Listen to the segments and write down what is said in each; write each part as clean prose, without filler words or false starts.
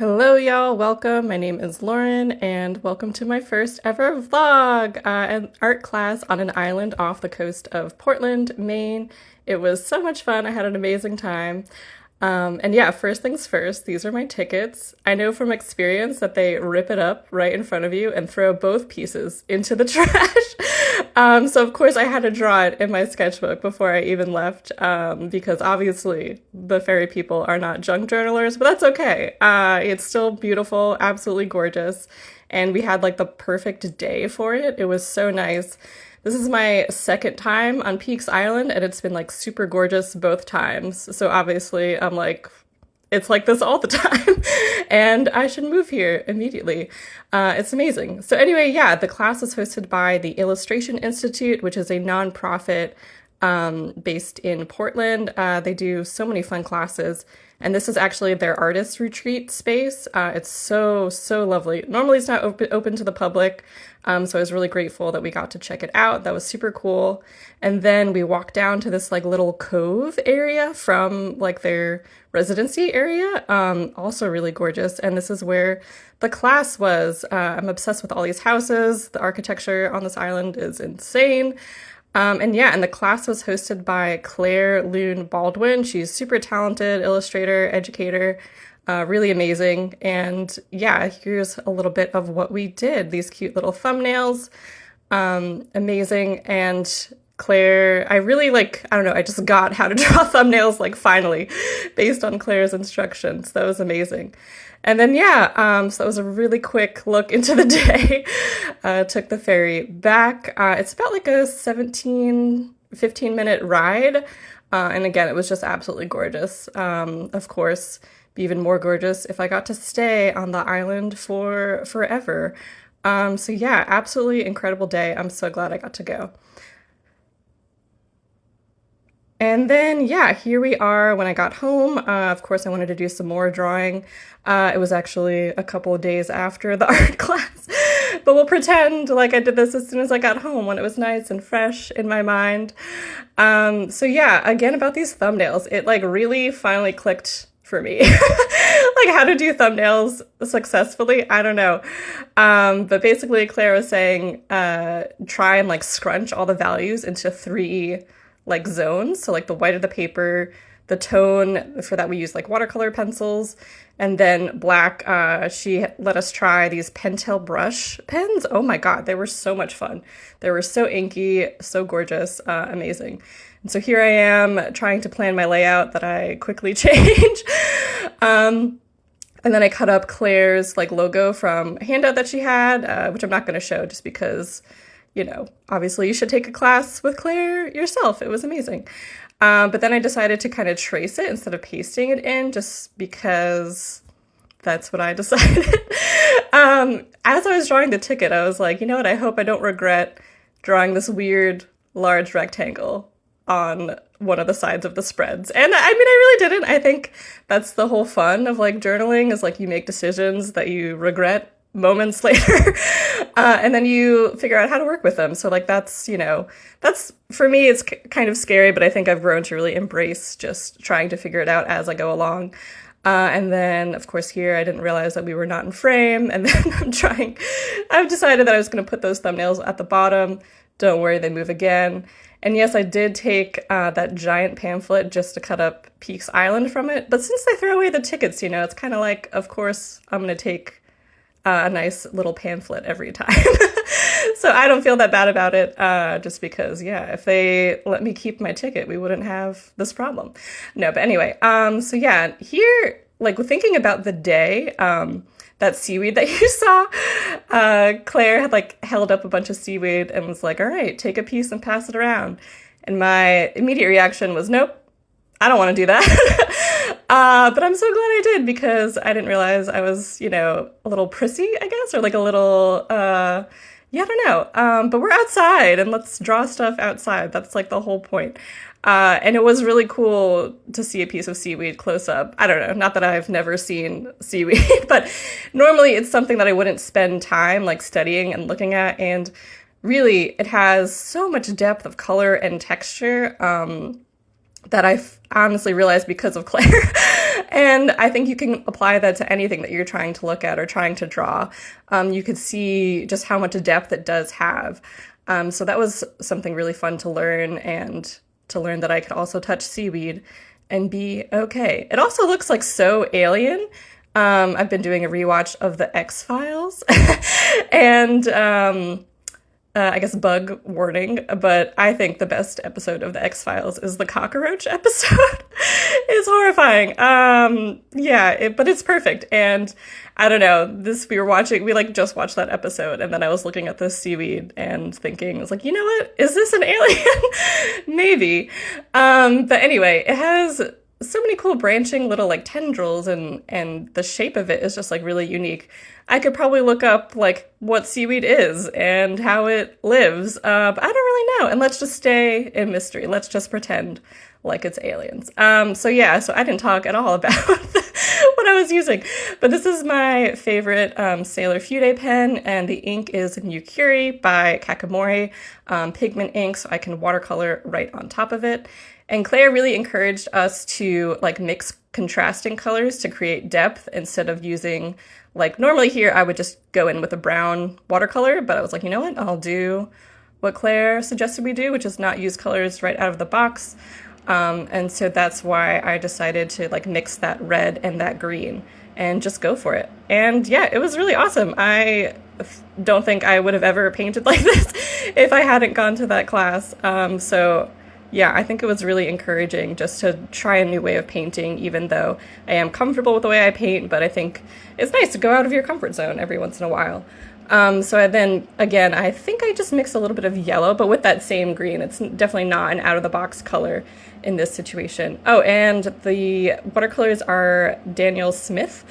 Hello, y'all. Welcome. My name is Lauren, and welcome to my first ever vlog, an art class on an island off the coast of Portland, Maine. It was so much fun. I had an amazing time. And yeah, first things first, these are my tickets. I know from experience that they rip it up right in front of you and throw both pieces into the trash. So of course I had to draw it in my sketchbook before I even left, because obviously the Ferry people are not junk journalers, but that's okay. It's still beautiful, absolutely gorgeous. And we had like the perfect day for it. It was so nice. This is my second time on Peaks Island, and it's been like super gorgeous both times. So obviously I'm like, it's like this all the time, and I should move here immediately. It's amazing. So anyway, yeah, the class was hosted by the Illustration Institute, which is a nonprofit based in Portland. They do so many fun classes, and this is actually their artist retreat space. It's so lovely. Normally it's not open to the public, so I was really grateful that we got to check it out. That was super cool. And then we walked down to this like little cove area from like their residency area, also really gorgeous. And this is where the class was. I'm obsessed with all these houses. The architecture on this island is insane. And yeah, and the class was hosted by Loon Baldwin. She's super talented illustrator, educator, really amazing. And yeah, here's a little bit of what we did. These cute little thumbnails, amazing. And Claire, I really I don't know, I just got how to draw thumbnails like finally based on Claire's instructions. That was amazing. And then, yeah, so that was a really quick look into the day. Took the ferry back. It's about like a 15-minute ride. And again, it was just absolutely gorgeous. Of course, be even more gorgeous if I got to stay on the island for forever. So yeah, absolutely incredible day. I'm so glad I got to go. And then, yeah, here we are when I got home. Of course, I wanted to do some more drawing. It was actually a couple of days after the art class, but we'll pretend like I did this as soon as I got home when it was nice and fresh in my mind. So yeah, again, about these thumbnails, it like really finally clicked for me. Like how to do thumbnails successfully, I don't know. But basically Claire was saying, try and like scrunch all the values into 3 like zones. So like the white of the paper, the tone for that we use like watercolor pencils, and then black. She let us try these Pentel brush pens. Oh my God, they were so much fun. They were so inky, so gorgeous, amazing. And so here I am trying to plan my layout that I quickly change. And then I cut up Claire's like logo from a handout that she had, which I'm not going to show just because, you know, obviously you should take a class with Claire yourself. It was amazing. But then I decided to kind of trace it instead of pasting it in just because that's what I decided. As I was drawing the ticket, I was like, you know what? I hope I don't regret drawing this weird large rectangle on one of the sides of the spreads. And I mean, I really didn't. I think that's the whole fun of like journaling is like you make decisions that you regret moments later, and then you figure out how to work with them. So like that's, you know, that's for me, it's kind of scary, but I think I've grown to really embrace just trying to figure it out as I go along. And then of course here I didn't realize that we were not in frame, and then I've decided that I was going to put those thumbnails at the bottom. Don't worry, they move again. And yes, I did take that giant pamphlet just to cut up Peaks Island from it. But since they throw away the tickets, you know, it's kind of like, of course I'm going to take a nice little pamphlet every time. So I don't feel that bad about it, just because, yeah, if they let me keep my ticket, we wouldn't have this problem. No, but anyway, so yeah, here, like thinking about the day, that seaweed that you saw, Claire had like held up a bunch of seaweed and was like, all right, take a piece and pass it around. And my immediate reaction was, nope, I don't want to do that. But I'm so glad I did because I didn't realize I was, you know, a little prissy, I guess, or like a little, yeah, I don't know. But we're outside and let's draw stuff outside. That's like the whole point. And it was really cool to see a piece of seaweed close up. I don't know, not that I've never seen seaweed, but normally it's something that I wouldn't spend time like studying and looking at. And really, it has so much depth of color and texture, that I honestly realized because of Claire. And I think you can apply that to anything that you're trying to look at or trying to draw. You could see just how much depth it does have. So that was something really fun to learn, and to learn that I could also touch seaweed and be okay. It also looks like so alien. I've been doing a rewatch of the X-Files and I guess bug warning, but I think the best episode of the X-Files is the cockroach episode. It's horrifying. But it's perfect. And I don't know, we like just watched that episode, and then I was looking at this seaweed and thinking, I was like, you know what? Is this an alien? Maybe. But anyway, it has so many cool branching little like tendrils, and the shape of it is just like really unique. I could probably look up like what seaweed is and how it lives, but I don't really know. And let's just stay in mystery. Let's just pretend like it's aliens. So I didn't talk at all about what I was using, but this is my favorite Sailor Fude pen, and the ink is Nukuri by Kakamori, pigment ink, so I can watercolor right on top of it. And Claire really encouraged us to like mix contrasting colors to create depth instead of using, like normally here I would just go in with a brown watercolor, but I was like, you know what, I'll do what Claire suggested we do, which is not use colors right out of the box. And so that's why I decided to like mix that red and that green and just go for it. And yeah, it was really awesome. I don't think I would have ever painted like this if I hadn't gone to that class. Yeah, I think it was really encouraging just to try a new way of painting, even though I am comfortable with the way I paint, but I think it's nice to go out of your comfort zone every once in a while. I think I just mixed a little bit of yellow, but with that same green. It's definitely not an out-of-the-box color in this situation. Oh, and the watercolors are Daniel Smith.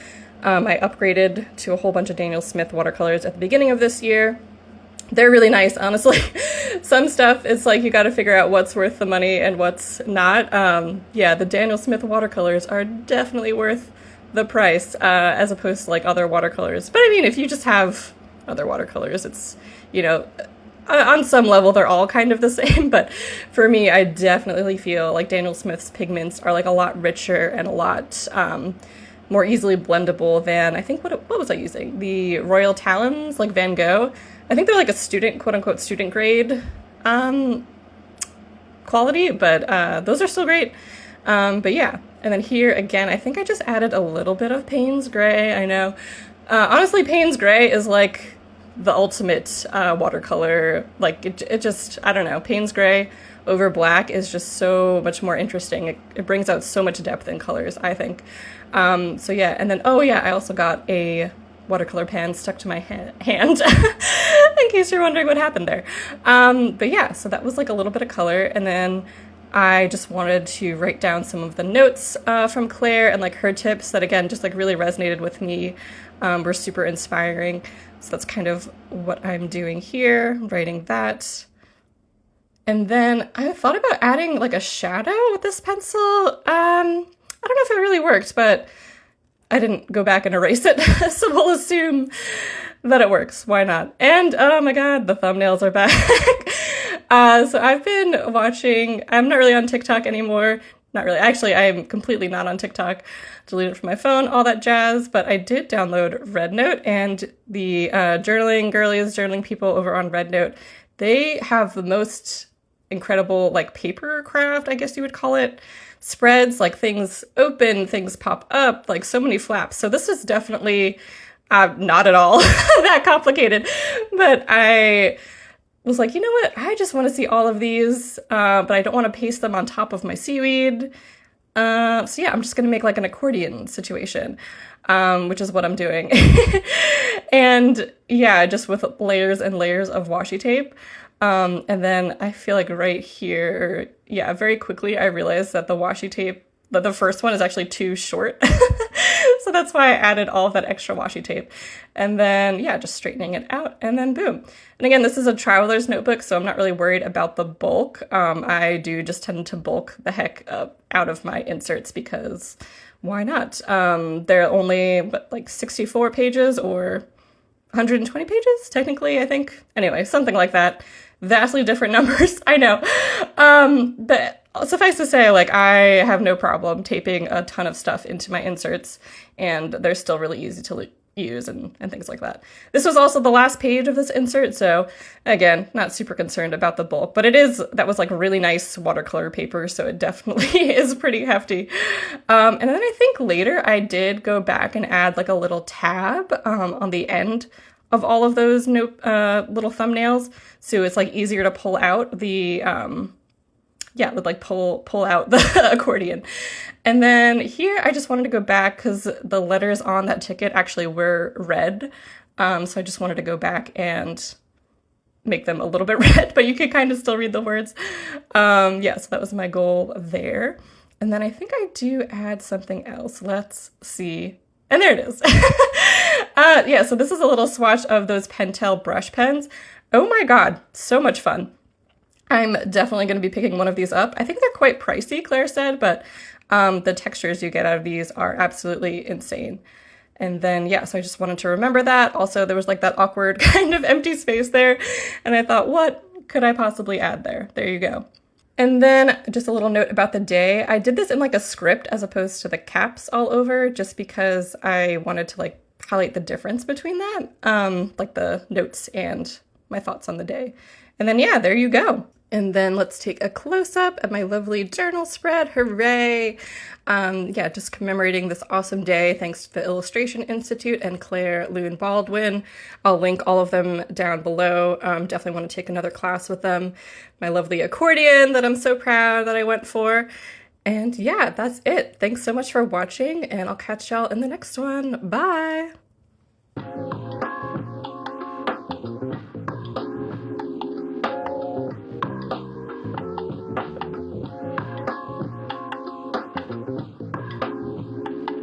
I upgraded to a whole bunch of Daniel Smith watercolors at the beginning of this year. They're really nice, honestly. Some stuff, it's like you got to figure out what's worth the money and what's not. The Daniel Smith watercolors are definitely worth the price, as opposed to like other watercolors. But I mean, if you just have other watercolors, it's, on some level they're all kind of the same. But for me, I definitely feel like Daniel Smith's pigments are like a lot richer and a lot more easily blendable than, I think, what was I using? The Royal Talons, like Van Gogh. I think they're like a student, quote unquote, student grade quality, but those are still great. And then here again, I think I just added a little bit of Payne's Gray. I know. Honestly, Payne's Gray is like the ultimate watercolor. Like it just, I don't know, Payne's Gray over black is just so much more interesting. It brings out so much depth in colors, I think. And then, I also got a watercolor pen stuck to my hand in case you're wondering what happened there. So that was like a little bit of color, and then I just wanted to write down some of the notes from Claire and like her tips that again just like really resonated with me, were super inspiring. So that's kind of what I'm doing here, writing that. And then I thought about adding like a shadow with this pencil. I don't know if it really worked, but I didn't go back and erase it, so we'll assume that it works. Why not? And oh my god, the thumbnails are back. So I've been watching, I'm not really on TikTok anymore. Not really. Actually, I'm completely not on TikTok. Deleted it from my phone, all that jazz. But I did download RedNote, and the journaling girlies, journaling people over on RedNote, they have the most incredible like paper craft, I guess you would call it, spreads, like things open, things pop up, like so many flaps. So this is definitely not at all that complicated, but I was like, you know what, I just want to see all of these, but I don't want to paste them on top of my seaweed. I'm just gonna make like an accordion situation, which is what I'm doing. And yeah, just with layers and layers of washi tape. And then I feel like right here, very quickly I realized that the washi tape, that the first one is actually too short. So that's why I added all of that extra washi tape. And then, just straightening it out, and then boom. And again, this is a traveler's notebook, so I'm not really worried about the bulk. I do just tend to bulk the heck out of my inserts, because why not? They're only, 64 pages or 120 pages, technically, I think. Anyway, something like that. Vastly different numbers, I know. But suffice to say, like, I have no problem taping a ton of stuff into my inserts, and they're still really easy to use and things like that. This was also the last page of this insert, so again, not super concerned about the bulk, but that was like really nice watercolor paper, so it definitely is pretty hefty. And then I think later I did go back and add like a little tab on the end of all of those little thumbnails, so it's like easier to pull out the pull out the accordion. And then here I just wanted to go back because the letters on that ticket actually were red. So I just wanted to go back and make them a little bit red, but you could kind of still read the words. So that was my goal there. And then I think I do add something else. Let's see. And there it is. So this is a little swatch of those Pentel brush pens. Oh my God, so much fun. I'm definitely going to be picking one of these up. I think they're quite pricey, Claire said, but the textures you get out of these are absolutely insane. And then, so I just wanted to remember that. Also, there was like that awkward kind of empty space there. And I thought, what could I possibly add there? There you go. And then just a little note about the day. I did this in like a script as opposed to the caps all over, just because I wanted to like highlight the difference between that, like the notes and my thoughts on the day. And then, there you go. And then let's take a close-up at my lovely journal spread. Hooray! Just commemorating this awesome day thanks to the Illustration Institute and Claire, Loon, Baldwin. I'll link all of them down below. Definitely want to take another class with them. My lovely accordion that I'm so proud that I went for. And that's it. Thanks so much for watching, and I'll catch y'all in the next one. Bye!